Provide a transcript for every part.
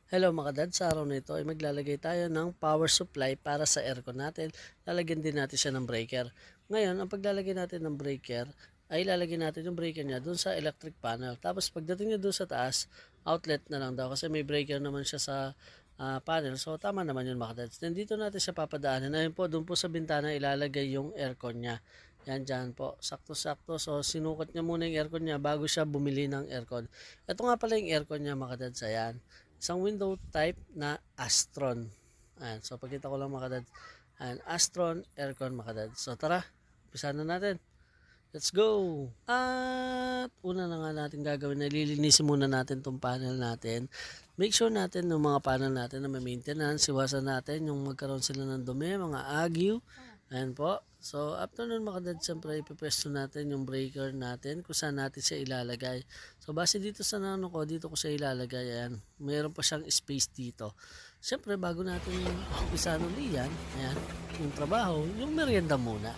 Hello mga dad, sa araw na ito ay maglalagay tayo ng power supply para sa aircon natin. Lalagyan din natin siya ng breaker. Ngayon, ang paglalagay natin ng breaker ay lalagyan natin yung breaker niya dun sa electric panel. Tapos pagdating niya dun sa taas, outlet na lang daw kasi may breaker naman siya sa panel. So tama naman yun mga dads. Then dito natin siya papadaanin. Ayun po, dun po sa bintana ilalagay yung aircon niya. Yan dyan po, sakto-sakto. So sinukat niya muna yung aircon niya bago siya bumili ng aircon. Ito nga pala yung aircon niya mga dads. Ayan. Isang window type na Astron. Ayan. So, pagkita ko lang mga kadad. Ayan. Astron aircon mga kadad. So, tara. Umpisa na natin. Let's go! At una na nga natin gagawin, nalilinisin muna natin tong panel natin. Make sure natin ng mga panel natin na may maintenance. Iwasan natin yung magkaroon sila ng dumi, mga agyo. Ayan po. So, after nun mga dad, siyempre ipipwesto natin yung breaker natin kung saan natin siya ilalagay. So, base dito sa nano ko, dito ko siya ilalagay. Ayan. Mayroon pa siyang space dito. Siyempre, bago natin umpisa nuli yan, ayan, yung trabaho, yung merienda muna.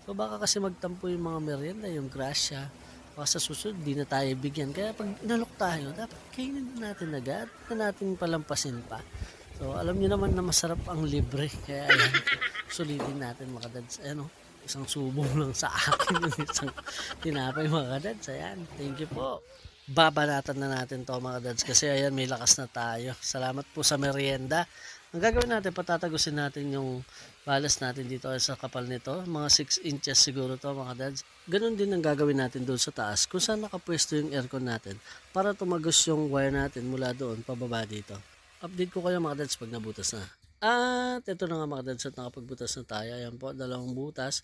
So, baka kasi magtampo yung mga merienda, yung grasya. Baka sa susunod, di na tayo bigyan. Kaya pag inalok tayo, dapat kainin natin agad na natin palampasin pa. So, alam niyo naman na masarap ang libre. Kaya ayan, sulitin natin mga dads. Ayan o, isang subong lang sa akin. Yung isang tinapay mga dads. Ayan, thank you po. Babanatan na natin to mga dads kasi ayan, may lakas na tayo. Salamat po sa merienda. Ang gagawin natin, patatagusin natin yung balas natin dito sa kapal nito. Mga 6 inches siguro to mga dads. Ganun din ang gagawin natin doon sa taas kung saan nakapwesto yung aircon natin para tumagos yung wire natin mula doon pababa dito. Update ko kayo mga dads pag nabutas na. At ito na nga mga dads at nakapagbutas na tayo. Ayan po, dalawang butas.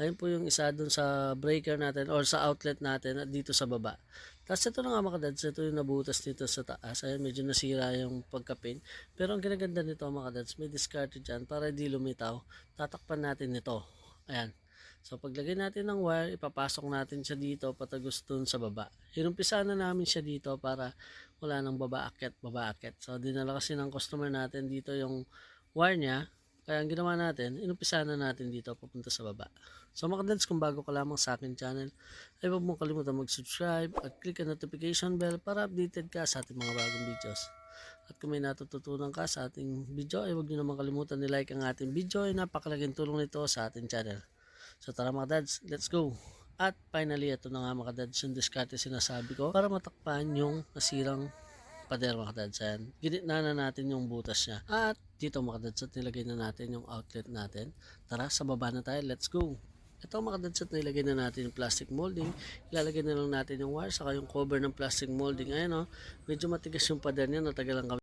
Ayan po yung isa dun sa breaker natin or sa outlet natin at dito sa baba. Tapos ito na nga mga dads, ito yung nabutas dito sa taas. Ayan, medyo nasira yung pagkapin. Pero ang ginaganda nito mga dads, may discarded dyan para di lumitaw. Tatakpan natin ito. Ayan. So paglagay natin ng wire, ipapasok natin siya dito patagos dun sa baba. Inumpisa na namin siya dito para wala nang baba akyat. So dinala kasi ng customer natin dito yung wire niya. Kaya ang ginawa natin, inumpisa na natin dito papunta sa baba. So mga dads, kung bago ka lamang sa akin channel, ay huwag mong kalimutan mag-subscribe at click ang notification bell para updated ka sa ating mga bagong videos. At kung may natututunan ka sa ating video, ay huwag nyo naman kalimutan ni-like ang ating video. Ay napakalaking tulong nito sa ating channel. So tara mga dads, let's go! At finally, ito na nga mga dads yung diskarte sinasabi ko para matakpan yung nasirang pader mga dads. Ayan, ginitna na natin yung butas niya. At dito mga dads, at nilagay na natin yung outlet natin. Tara, sa baba na tayo, let's go! Ito mga dads, at nilagay na natin yung plastic molding. Ilalagay na lang natin yung wire saka yung cover ng plastic molding. Ayan o, medyo matigas yung pader niya, natagalan kami